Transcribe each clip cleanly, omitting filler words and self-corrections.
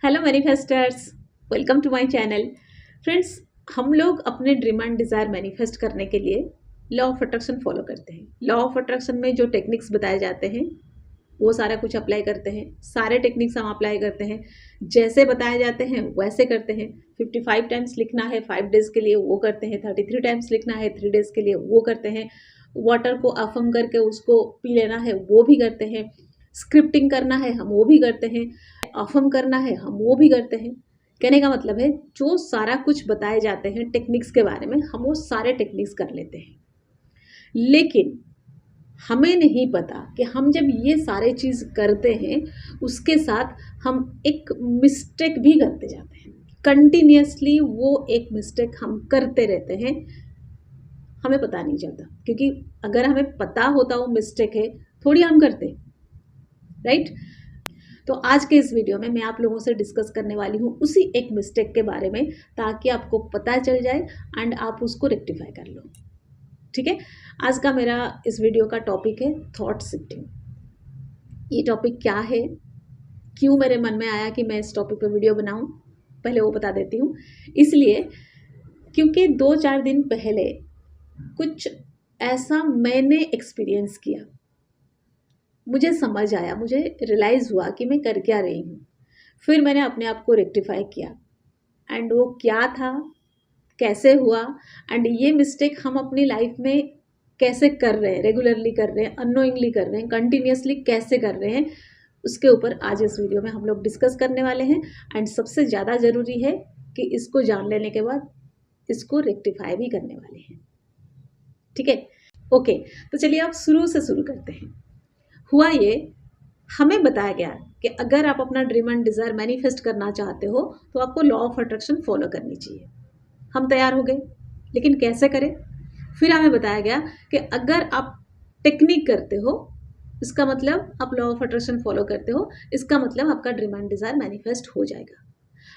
Hello manifesters, welcome to my channel. Friends, हम लोग अपने ड्रीम एंड डिज़ायर मैनिफेस्ट करने के लिए लॉ ऑफ अट्रैक्शन फॉलो करते हैं। लॉ ऑफ अट्रैक्शन में जो टेक्निक्स बताए जाते हैं वो सारा कुछ अप्लाई करते हैं। सारे टेक्निक्स हम अप्लाई करते हैं, जैसे बताए जाते हैं वैसे करते हैं। 55 टाइम्स लिखना है 5 डेज़ के लिए, वो करते हैं। 33 टाइम्स लिखना है 3 डेज़ के लिए, वो करते हैं। वाटर को अफर्म करके उसको पी लेना है, वो भी करते हैं। स्क्रिप्टिंग करना है, हम वो भी करते हैं। अफर्म करना है, हम वो भी करते हैं। कहने का मतलब है, जो सारा कुछ बताए जाते हैं टेक्निक्स के बारे में, हम वो सारे टेक्निक्स कर लेते हैं। लेकिन हमें नहीं पता कि हम जब ये सारे चीज़ करते हैं, उसके साथ हम एक मिस्टेक भी करते जाते हैं। कंटिन्यूअसली वो एक मिस्टेक हम करते रहते हैं, हमें पता नहीं चलता। क्योंकि अगर हमें पता होता वो मिस्टेक है, थोड़ी हम करते, राइट? तो आज के इस वीडियो में मैं आप लोगों से डिस्कस करने वाली हूँ उसी एक मिस्टेक के बारे में, ताकि आपको पता चल जाए एंड आप उसको रेक्टिफाई कर लो। ठीक है, आज का मेरा इस वीडियो का टॉपिक है थॉट शिफ्टिंग। ये टॉपिक क्या है, क्यों मेरे मन में आया कि मैं इस टॉपिक पर वीडियो बनाऊं, पहले वो बता देती हूँ। इसलिए क्योंकि 2-4 दिन पहले कुछ ऐसा मैंने एक्सपीरियंस किया, मुझे समझ आया, मुझे रियलाइज़ हुआ कि मैं कर क्या रही हूँ। फिर मैंने अपने आप को रेक्टिफाई किया एंड वो क्या था, कैसे हुआ, एंड ये मिस्टेक हम अपनी लाइफ में कैसे कर रहे हैं, रेगुलरली कर रहे हैं, अननोइंगली कर रहे हैं, कंटिन्यूअसली कैसे कर रहे हैं, उसके ऊपर आज इस वीडियो में हम लोग डिस्कस करने वाले हैं। एंड सबसे ज़्यादा ज़रूरी है कि इसको जान लेने के बाद इसको रेक्टिफाई भी करने वाले हैं। ठीक है, ओके। तो चलिए आप शुरू करते हैं। हुआ ये, हमें बताया गया कि अगर आप अपना ड्रीम एंड डिज़ायर मैनिफेस्ट करना चाहते हो तो आपको लॉ ऑफ अट्रैक्शन फॉलो करनी चाहिए। हम तैयार हो गए, लेकिन कैसे करें? फिर हमें बताया गया कि अगर आप टेक्निक करते हो, इसका मतलब आप लॉ ऑफ अट्रैक्शन फॉलो करते हो, इसका मतलब आपका ड्रीम एंड डिज़ायर मैनिफेस्ट हो जाएगा।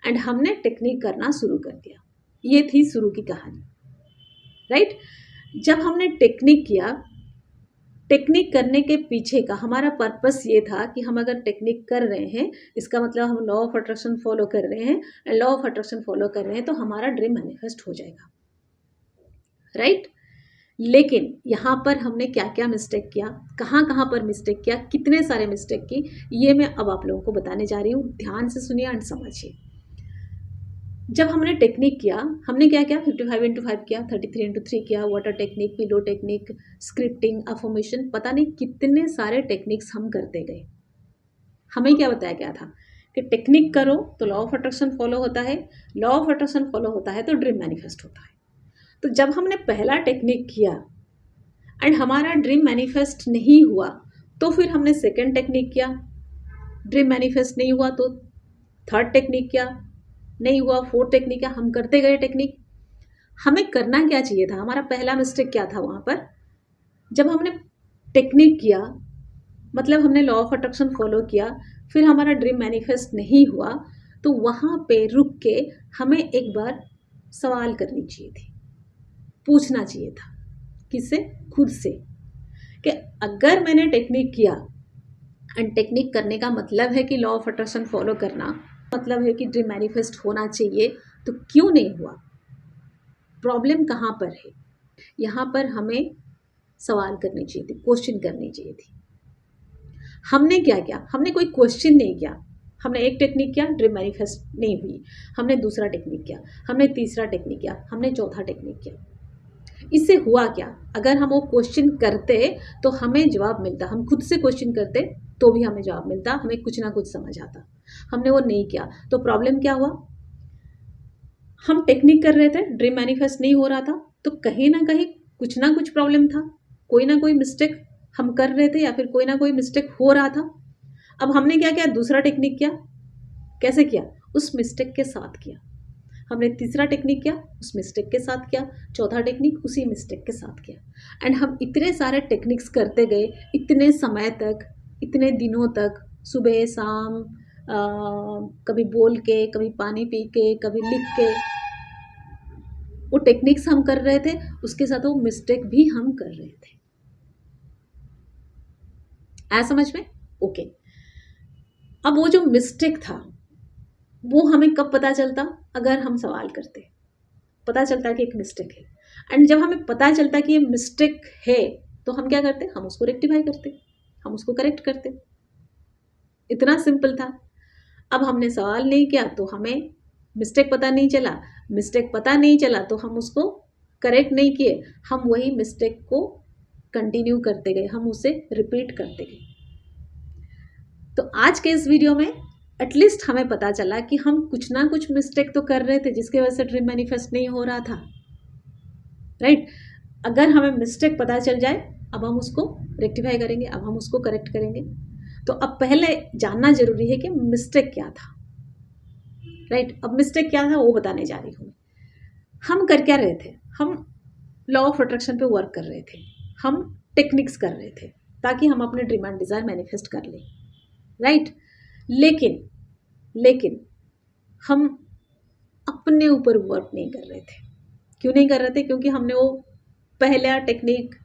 एंड हमने टेक्निक करना शुरू कर दिया। ये थी शुरू की कहानी, राइट? जब हमने टेक्निक किया, टेक्निक करने के पीछे का हमारा पर्पस ये था कि हम अगर टेक्निक कर रहे हैं, इसका मतलब हम लॉ ऑफ अट्रैक्शन फॉलो कर रहे हैं। लॉ ऑफ अट्रैक्शन फॉलो कर रहे हैं तो हमारा ड्रीम मैनिफेस्ट हो जाएगा, राइट? लेकिन यहाँ पर हमने क्या क्या मिस्टेक किया, कहाँ कहाँ पर मिस्टेक किया, कितने सारे मिस्टेक की, ये मैं अब आप लोगों को बताने जा रही हूँ। ध्यान से सुनिए एंड समझिए। जब हमने टेक्निक किया, हमने क्या किया, 55x5 किया, 33x3 किया, water technique, pillow technique, scripting, affirmation, पता नहीं कितने सारे टेक्निक्स हम करते गए। हमें क्या बताया गया था कि टेक्निक करो तो लॉ ऑफ अट्रैक्शन फॉलो होता है, लॉ ऑफ अट्रैक्शन फॉलो होता है तो ड्रीम मैनिफेस्ट होता है। तो जब हमने पहला टेक्निक किया एंड हमारा ड्रीम मैनिफेस्ट नहीं हुआ, तो फिर हमने सेकंड टेक्निक किया, ड्रीम मैनिफेस्ट नहीं हुआ तो थर्ड टेक्निक किया, नहीं हुआ, फोर्थ टेक्निक किया, हम करते गए टेक्निक। हमें करना क्या चाहिए था? हमारा पहला मिस्टेक क्या था वहाँ पर? जब हमने टेक्निक किया, मतलब हमने लॉ ऑफ अट्रैक्शन फॉलो किया, फिर हमारा ड्रीम मैनिफेस्ट नहीं हुआ, तो वहाँ पे रुक के हमें एक बार सवाल करनी चाहिए थी, पूछना चाहिए था। किससे? खुद से। कि अगर मैंने टेक्निक किया, एंड टेक्निक करने का मतलब है कि लॉ ऑफ अट्रैक्शन फॉलो करना, मतलब है कि ड्रीम मैनिफेस्ट होना चाहिए, तो क्यों नहीं हुआ? प्रॉब्लम कहाँ पर है? यहाँ पर हमें सवाल करनी चाहिए थी, क्वेश्चन करनी चाहिए थी। हमने क्या किया? हमने कोई क्वेश्चन नहीं किया। हमने एक टेक्निक किया, ड्रीम मैनिफेस्ट नहीं हुई, हमने दूसरा टेक्निक किया, हमने तीसरा टेक्निक किया, हमने चौथा टेक्निक किया। इससे हुआ क्या? अगर हम वो क्वेश्चन करते तो हमें जवाब मिलता, हम खुद से क्वेश्चन करते तो भी हमें जवाब मिलता, हमें कुछ ना कुछ समझ आता। हमने वो नहीं किया, तो प्रॉब्लम क्या हुआ? हम टेक्निक कर रहे थे, ड्रीम मैनिफेस्ट नहीं हो रहा था, तो कहीं ना कहीं कुछ ना कुछ प्रॉब्लम था, कोई ना कोई मिस्टेक हम कर रहे थे, या फिर कोई ना कोई मिस्टेक हो रहा था। अब हमने क्या किया? दूसरा टेक्निक किया। कैसे किया? उस मिस्टेक के साथ किया। हमने तीसरा टेक्निक किया, उस मिस्टेक के साथ किया, चौथा टेक्निक उसी मिस्टेक के साथ किया। एंड हम इतने सारे टेक्निक्स करते गए, इतने समय तक, इतने दिनों तक, सुबह शाम, कभी बोल के, कभी पानी पी के, कभी लिख के, वो टेक्निक्स हम कर रहे थे, उसके साथ वो मिस्टेक भी हम कर रहे थे। आया समझ में? ओके। अब वो जो मिस्टेक था, वो हमें कब पता चलता? अगर हम सवाल करते, पता चलता कि एक मिस्टेक है। एंड जब हमें पता चलता कि ये मिस्टेक है तो हम क्या करते? हम उसको रेक्टिफाई करते, हम उसको करेक्ट करते। इतना सिंपल था। अब हमने सवाल नहीं किया तो हमें मिस्टेक पता नहीं चला, मिस्टेक पता नहीं चला तो हम उसको करेक्ट नहीं किए, हम वही मिस्टेक को कंटिन्यू करते गए, हम उसे रिपीट करते गए। तो आज के इस वीडियो में एटलीस्ट हमें पता चला कि हम कुछ ना कुछ मिस्टेक तो कर रहे थे जिसकी वजह से ड्रीम मैनिफेस्ट नहीं हो रहा था, राइट। अगर हमें मिस्टेक पता चल जाए, अब हम उसको रेक्टिफाई करेंगे, अब हम उसको करेक्ट करेंगे। तो अब पहले जानना जरूरी है कि मिस्टेक क्या था, राइट। अब मिस्टेक क्या था वो बताने जा रही हूँ। हम कर क्या रहे थे? हम लॉ ऑफ अट्रैक्शन पे वर्क कर रहे थे, हम टेक्निक्स कर रहे थे ताकि हम अपने ड्रीम एंड डिजायर मैनिफेस्ट कर लें, राइट। लेकिन हम अपने ऊपर वर्क नहीं कर रहे थे। क्यों नहीं कर रहे थे? क्योंकि हमने वो पहला टेक्निक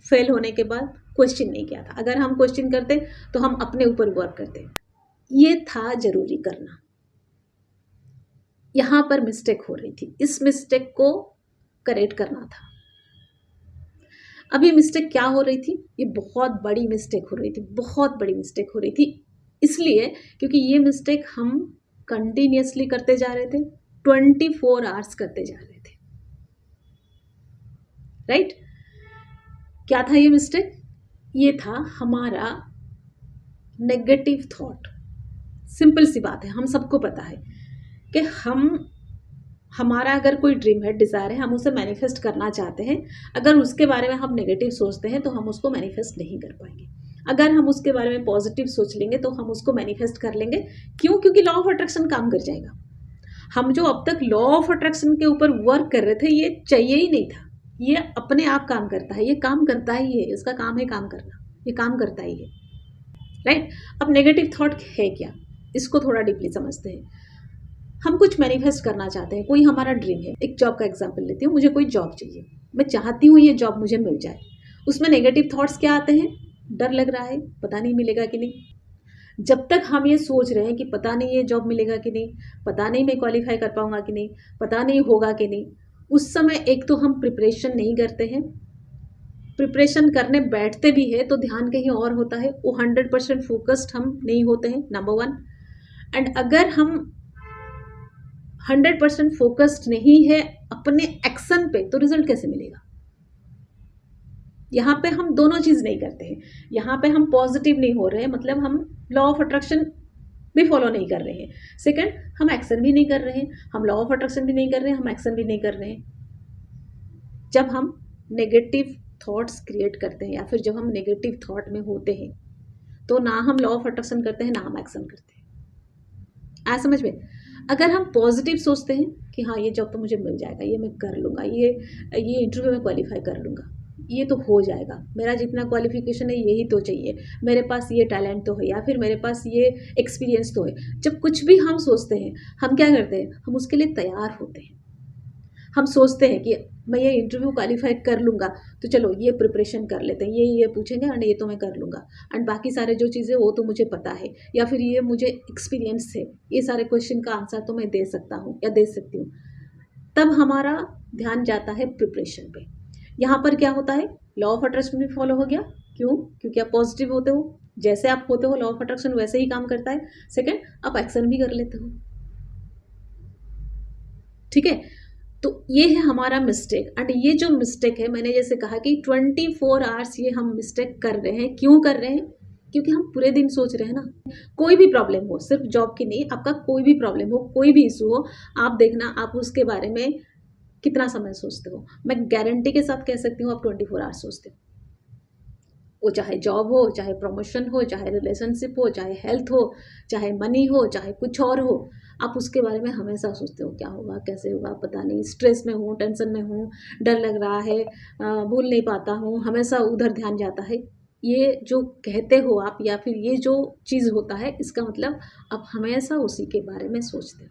फेल होने के बाद क्वेश्चन नहीं किया था। अगर हम क्वेश्चन करते तो हम अपने ऊपर वर्क करते। ये था जरूरी करना। यहां पर मिस्टेक हो रही थी, इस मिस्टेक को करेक्ट करना था। अभी मिस्टेक क्या हो रही थी? ये बहुत बड़ी मिस्टेक हो रही थी, बहुत बड़ी मिस्टेक हो रही थी। इसलिए क्योंकि ये मिस्टेक हम कंटिन्यूसली करते जा रहे थे, 24 आवर्स करते जा रहे थे, राइट। क्या था ये मिस्टेक? ये था हमारा नेगेटिव थॉट। सिंपल सी बात है, हम सबको पता है कि हमारा अगर कोई ड्रीम है, डिज़ायर है, हम उसे मैनिफेस्ट करना चाहते हैं, अगर उसके बारे में हम नेगेटिव सोचते हैं तो हम उसको मैनिफेस्ट नहीं कर पाएंगे। अगर हम उसके बारे में पॉजिटिव सोच लेंगे तो हम उसको मैनिफेस्ट कर लेंगे। क्यों? क्योंकि लॉ ऑफ अट्रैक्शन काम कर जाएगा। हम जो अब तक लॉ ऑफ अट्रैक्शन के ऊपर वर्क कर रहे थे, ये चाहिए ही नहीं था। ये अपने आप काम करता है, ये काम करता ही है, इसका काम है काम करना, ये काम करता ही है, राइट। अब नेगेटिव थॉट है क्या, इसको थोड़ा डीपली समझते हैं। हम कुछ मैनिफेस्ट करना चाहते हैं, कोई हमारा ड्रीम है। एक जॉब का एग्जांपल लेती हूँ, मुझे कोई जॉब चाहिए, मैं चाहती हूँ ये जॉब मुझे मिल जाए। उसमें नेगेटिव थॉट्स क्या आते हैं? डर लग रहा है, पता नहीं मिलेगा कि नहीं। जब तक हम ये सोच रहे हैं कि पता नहीं ये जॉब मिलेगा कि नहीं, पता नहीं मैं क्वालिफाई कर पाऊंगा कि नहीं, पता नहीं होगा कि नहीं, उस समय एक तो हम प्रिपरेशन नहीं करते हैं। प्रिपरेशन करने बैठते भी है तो ध्यान कहीं और होता है, वो 100% फोकस्ड हम नहीं होते हैं, नंबर 1। एंड अगर हम 100% फोकस्ड नहीं है अपने एक्शन पे तो रिजल्ट कैसे मिलेगा? यहाँ पे हम दोनों चीज नहीं करते हैं। यहाँ पे हम पॉजिटिव नहीं हो रहे हैं, मतलब हम लॉ ऑफ अट्रैक्शन भी फॉलो नहीं कर रहे हैं। सेकंड, हम एक्शन भी नहीं कर रहे हैं, हम लॉ ऑफ अट्रैक्शन भी नहीं कर रहे हैं, हम एक्शन भी नहीं कर रहे हैं। जब हम नेगेटिव थॉट्स क्रिएट करते हैं या फिर जब हम नेगेटिव थॉट में होते हैं तो ना हम लॉ ऑफ अट्रैक्शन करते हैं, ना हम एक्शन करते हैं। आ समझ में? अगर हम पॉजिटिव सोचते हैं कि हाँ ये जॉब तो मुझे मिल जाएगा, ये मैं कर लूँगा, ये इंटरव्यू में क्वालिफाई कर लूँगा, ये तो हो जाएगा, मेरा जितना क्वालिफिकेशन है यही तो चाहिए, मेरे पास ये टैलेंट तो है या फिर मेरे पास ये एक्सपीरियंस तो है। जब कुछ भी हम सोचते हैं, हम क्या करते हैं? हम उसके लिए तैयार होते हैं। हम सोचते हैं कि मैं ये इंटरव्यू क्वालिफाई कर लूँगा तो चलो ये प्रिपरेशन कर लेते हैं, ये पूछेंगे एंड ये तो मैं कर लूँगा, एंड बाकी सारे जो चीज़ें वो तो मुझे पता है, या फिर ये मुझे एक्सपीरियंस है, ये सारे क्वेश्चन का आंसर तो मैं दे सकता हूँ या दे सकती हूँ। तब हमारा ध्यान जाता है प्रिपरेशन पे। यहाँ पर क्या होता है? लॉ ऑफ अट्रैक्शन भी फॉलो हो गया। क्यों? क्योंकि आप पॉजिटिव होते हो, जैसे आप होते हो लॉ ऑफ अट्रैक्शन वैसे ही काम करता है। सेकेंड, आप एक्शन भी कर लेते हो, ठीक है। तो ये है हमारा मिस्टेक। एंड ये जो मिस्टेक है, मैंने जैसे कहा कि 24 आवर्स ये हम मिस्टेक कर रहे हैं। क्यों कर रहे हैं? क्योंकि हम पूरे दिन सोच रहे हैं ना। कोई भी प्रॉब्लम हो, सिर्फ जॉब की नहीं, आपका कोई भी प्रॉब्लम हो, कोई भी इशू हो, आप देखना आप उसके बारे में कितना समय सोचते हो। मैं गारंटी के साथ कह सकती हूँ आप 24 आवर्स सोचते हो। वो चाहे जॉब हो, चाहे प्रमोशन हो, चाहे रिलेशनशिप हो, चाहे हेल्थ हो, चाहे मनी हो, चाहे कुछ और हो, आप उसके बारे में हमेशा सोचते हो, क्या होगा, कैसे होगा, पता नहीं, स्ट्रेस में हूँ, टेंशन में हूँ, डर लग रहा है, भूल नहीं पाता हूँ, हमेशा उधर ध्यान जाता है। ये जो कहते हो आप या फिर ये जो चीज़ होता है, इसका मतलब आप हमेशा उसी के बारे में सोचते हो,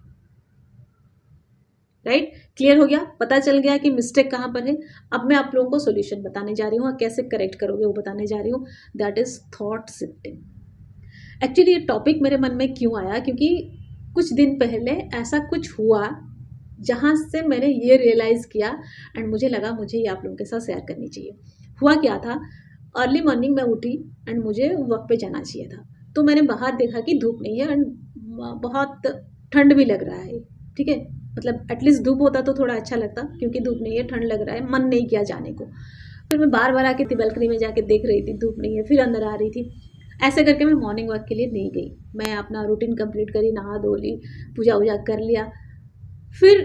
राइट। क्लियर हो गया? पता चल गया कि मिस्टेक कहाँ पर है। अब मैं आप लोगों को सॉल्यूशन बताने जा रही हूँ और कैसे करेक्ट करोगे वो बताने जा रही हूँ। That is thought shifting. Actually ये टॉपिक मेरे मन में क्यों आया? क्योंकि कुछ दिन पहले ऐसा कुछ हुआ जहाँ से मैंने ये रियलाइज़ किया एंड मुझे लगा मुझे ये आप लोगों के साथ शेयर करनी चाहिए। हुआ क्या था, अर्ली मॉर्निंग मैं उठी एंड मुझे वर्क पे जाना चाहिए था। तो मैंने बाहर देखा कि धूप नहीं है एंड बहुत ठंड भी लग रहा है, ठीक है, मतलब एटलीस्ट धूप होता तो थोड़ा अच्छा लगता, क्योंकि धूप नहीं है, ठंड लग रहा है, मन नहीं किया जाने को। फिर मैं बार बार आके बालकनी में जाके देख रही थी, धूप नहीं है, फिर अंदर आ रही थी। ऐसे करके मैं मॉर्निंग वॉक के लिए नहीं गई। मैं अपना रूटीन कंप्लीट करी, नहा धो ली, पूजा वूजा कर लिया। फिर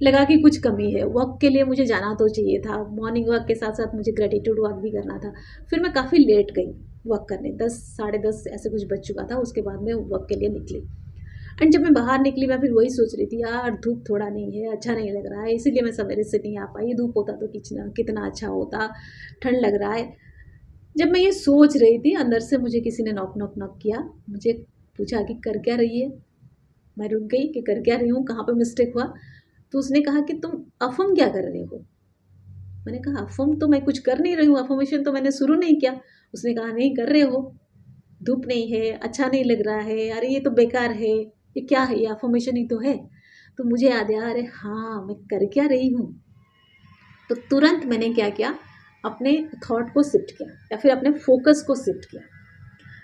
लगा कि कुछ कमी है, वॉक के लिए मुझे जाना तो चाहिए था, मॉर्निंग वॉक के साथ साथ मुझे ग्रेटिट्यूड वॉक भी करना था। फिर मैं काफ़ी लेट गई वॉक करने, 10 साढ़े 10 ऐसे कुछ बज चुका था। उसके बाद मैं वॉक के लिए निकली एंड जब मैं बाहर निकली मैं फिर वही सोच रही थी, यार धूप थोड़ा नहीं है, अच्छा नहीं लग रहा है, इसीलिए मैं सवेरे से नहीं आ पाई। धूप होता तो कितना अच्छा होता, ठंड लग रहा है। जब मैं ये सोच रही थी, अंदर से मुझे किसी ने नॉक नॉक नॉक किया। मुझे पूछा कि कर क्या रही है। मैं रुक गई कि कर क्या रही हूँ, कहाँ पे मिस्टेक हुआ। तो उसने कहा कि तुम अफर्म क्या कर रहे हो। मैंने कहा अफर्म तो मैं कुछ कर नहीं रही हूँ, अफर्मेशन तो मैंने शुरू नहीं किया। उसने कहा नहीं कर रहे हो, धूप नहीं है, अच्छा नहीं लग रहा है, अरे ये तो बेकार है, ये क्या है, ये अफर्मेशन ही तो है। तो मुझे याद आया, अरे हाँ मैं कर क्या रही हूँ। तो तुरंत मैंने क्या किया, अपने थॉट को शिफ्ट किया या फिर अपने फोकस को शिफ्ट किया।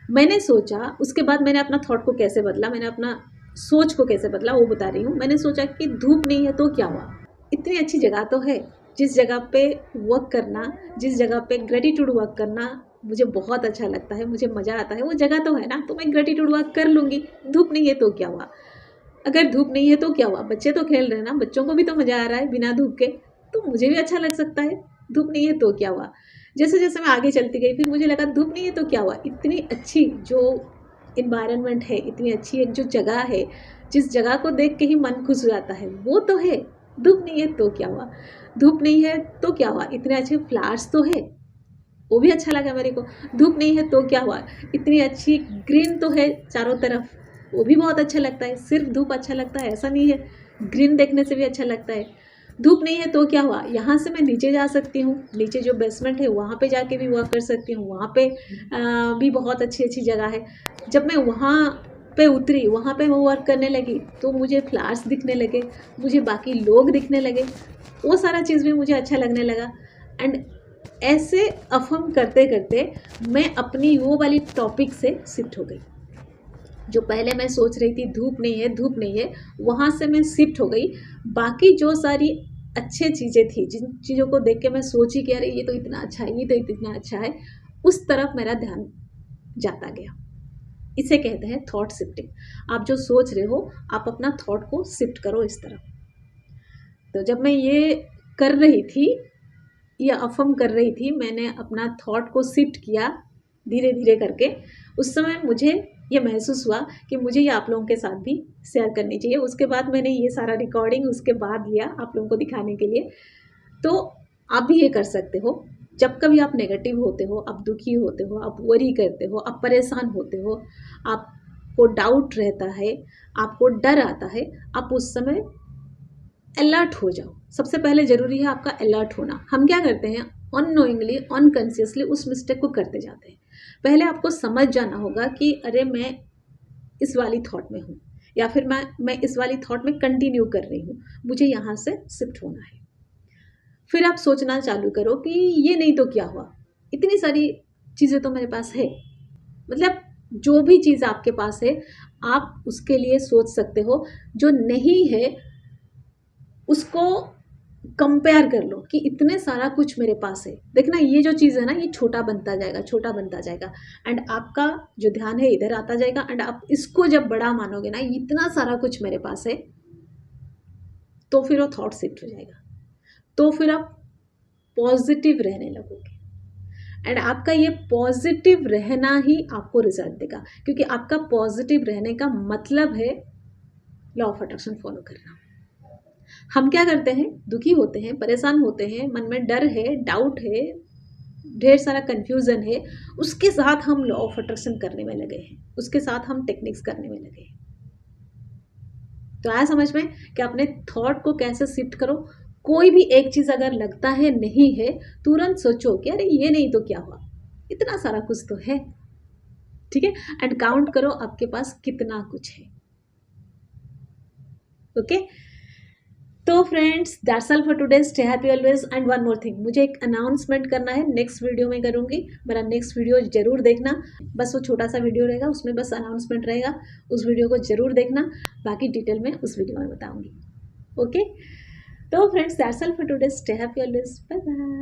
मैंने सोचा, उसके बाद मैंने अपना थॉट को कैसे बदला, मैंने अपना सोच को कैसे बदला वो बता रही हूँ। मैंने सोचा कि धूप नहीं है तो क्या हुआ, इतनी अच्छी जगह तो है, जिस जगह पे वर्क करना, जिस जगह पे ग्रेटिट्यूड वर्क करना मुझे बहुत अच्छा लगता है, मुझे मज़ा आता है, वो जगह तो है ना, तो मैं ग्रेटिट्यूड वर्क कर लूँगी। धूप नहीं है तो क्या हुआ, अगर धूप नहीं है तो क्या हुआ, बच्चे तो खेल रहे हैं ना, बच्चों को भी तो मज़ा आ रहा है बिना धूप के, तो मुझे भी अच्छा लग सकता है। धूप नहीं है तो क्या हुआ। जैसे जैसे मैं आगे चलती गई फिर मुझे लगा धूप नहीं है तो क्या हुआ, इतनी अच्छी जो इन्वायरमेंट है, इतनी अच्छी एक जो जगह है, जिस जगह को देख के ही मन खुश हो जाता है, वो तो है। धूप नहीं है तो क्या हुआ, धूप नहीं है तो क्या हुआ, इतने अच्छे फ्लावर्स तो है, वो भी अच्छा लगा मेरे को। धूप नहीं है तो क्या हुआ, इतनी अच्छी ग्रीन तो है चारों तरफ, वो भी बहुत अच्छा लगता है। सिर्फ धूप अच्छा लगता है ऐसा नहीं है, ग्रीन देखने से भी अच्छा लगता है। धूप नहीं है तो क्या हुआ, यहाँ से मैं नीचे जा सकती हूँ, नीचे जो बेसमेंट है वहाँ पे जाके भी वर्क कर सकती हूँ, वहाँ पे भी बहुत अच्छी अच्छी जगह है। जब मैं वहाँ पे उतरी, वहाँ पे मैं वर्क करने लगी तो मुझे फ्लावर्स दिखने लगे, मुझे बाकी लोग दिखने लगे, वो सारा चीज़ भी मुझे अच्छा लगने लगा। एंड ऐसे अफर्म करते करते मैं अपनी वो वाली टॉपिक से शिफ्ट हो गई। जो पहले मैं सोच रही थी धूप नहीं है, धूप नहीं है, वहाँ से मैं शिफ्ट हो गई। बाकी जो सारी अच्छी चीज़ें थी, जिन चीज़ों को देख के मैं सोची कि अरे ये तो इतना अच्छा है, ये तो इतना अच्छा है, उस तरफ मेरा ध्यान जाता गया। इसे कहते हैं थॉट शिफ्टिंग। आप जो सोच रहे हो, आप अपना थॉट को शिफ्ट करो इस तरफ। तो जब मैं ये कर रही थी, ये अफर्म कर रही थी, मैंने अपना थॉट को शिफ्ट किया धीरे धीरे करके। उस समय मुझे ये महसूस हुआ कि मुझे ये आप लोगों के साथ भी शेयर करनी चाहिए। उसके बाद मैंने ये सारा रिकॉर्डिंग उसके बाद लिया आप लोगों को दिखाने के लिए। तो आप भी ये कर सकते हो। जब कभी आप नेगेटिव होते हो, आप दुखी होते हो, आप वरी करते हो, आप परेशान होते हो, आपको डाउट रहता है, आपको डर आता है, आप उस समय अलर्ट हो जाओ। सबसे पहले ज़रूरी है आपका अलर्ट होना। हम क्या करते हैं, अननोइंगली, अनकॉन्शियसली उस मिस्टेक को करते जाते हैं। पहले आपको समझ जाना होगा कि अरे मैं इस वाली थॉट में हूँ, या फिर मैं इस वाली थॉट में कंटिन्यू कर रही हूँ, मुझे यहाँ से शिफ्ट होना है। फिर आप सोचना चालू करो कि ये नहीं तो क्या हुआ, इतनी सारी चीज़ें तो मेरे पास है। मतलब जो भी चीज़ आपके पास है, आप उसके लिए सोच सकते हो। जो नहीं है उसको कंपेयर कर लो कि इतने सारा कुछ मेरे पास है। देखना ये जो चीज़ है ना, ये छोटा बनता जाएगा, छोटा बनता जाएगा, एंड आपका जो ध्यान है इधर आता जाएगा। एंड आप इसको जब बड़ा मानोगे ना, इतना सारा कुछ मेरे पास है, तो फिर वो थॉट शिफ्ट हो जाएगा। तो फिर आप पॉजिटिव रहने लगोगे, एंड आपका ये पॉजिटिव रहना ही आपको रिजल्ट देगा, क्योंकि आपका पॉजिटिव रहने का मतलब है लॉ ऑफ अट्रैक्शन फॉलो करना। हम क्या करते हैं, दुखी होते हैं, परेशान होते हैं, मन में डर है, डाउट है, ढेर सारा कन्फ्यूज़न है, उसके साथ हम लॉ ऑफ अट्रैक्शन करने में लगे हैं, उसके साथ हम टेक्निक्स करने में लगे हैं। तो आया समझ में कि अपने थॉट को कैसे शिफ्ट करो। कोई भी एक चीज़ अगर लगता है नहीं है, तुरंत सोचो कि अरे ये नहीं तो क्या हुआ, इतना सारा कुछ तो है, ठीक है। एंड काउंट करो आपके पास कितना कुछ है। ओके, तो friends that's all for today, stay happy always. And one more thing, मुझे एक अनाउंसमेंट करना है, नेक्स्ट वीडियो में करूँगी, मेरा नेक्स्ट वीडियो जरूर देखना। बस वो छोटा सा वीडियो रहेगा, उसमें बस अनाउंसमेंट रहेगा, उस वीडियो को जरूर देखना, बाकी डिटेल में उस वीडियो में बताऊँगी। ओके, तो friends that's all for today, stay happy always, bye bye.